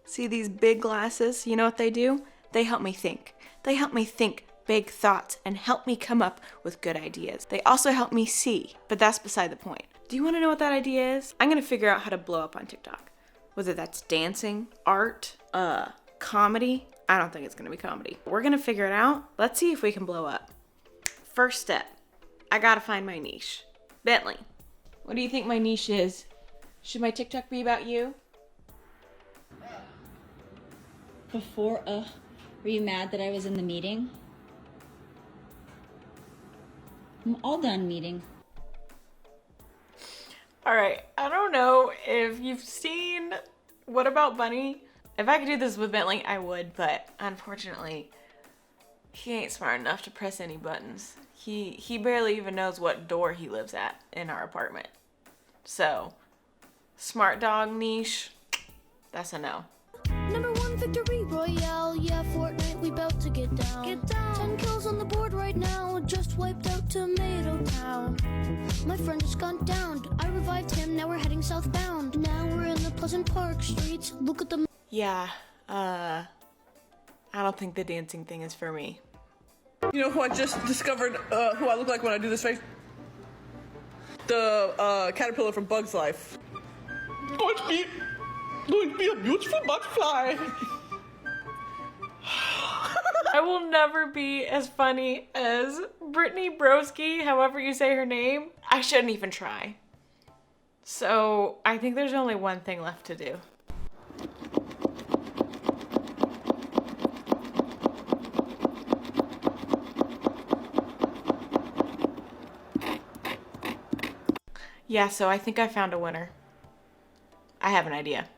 See these big glasses? You know what they do? They help me think. They help me think big thoughts and help me come up with good ideas. They also help me see, but that's beside the point. Do you want to know what that idea is? I'm gonna figure out how to blow up on TikTok. Whether that's dancing, art, comedy. I don't think it's gonna be comedy. We're gonna figure it out. Let's see if we can blow up. First step, I gotta find my niche. Bentley, what do you think my niche is? Should my TikTok be about you? Before, were you mad that I was in the meeting? I'm all done meeting. All right, I don't know if you've seen What About Bunny? If I could do this with Bentley, I would, but unfortunately, he ain't smart enough to press any buttons. He barely even knows what door he lives at in our apartment. So, smart dog niche, that's a no. Number 1 victory royale, yeah, Fortnite, we bout to get down. Get down. 10 kills on the board right now, just wiped out Tomato Town. My friend just gone down, I revived him, now we're heading southbound. Now we're in the Pleasant Park streets, look at the... Yeah, I don't think the dancing thing is for me. You know who I just discovered who I look like when I do this face? The caterpillar from Bug's Life. Going to be a beautiful butterfly. I will never be as funny as Brittany Broski, however you say her name. I shouldn't even try. So I think there's only one thing left to do. Yeah, so I think I found a winner. I have an idea.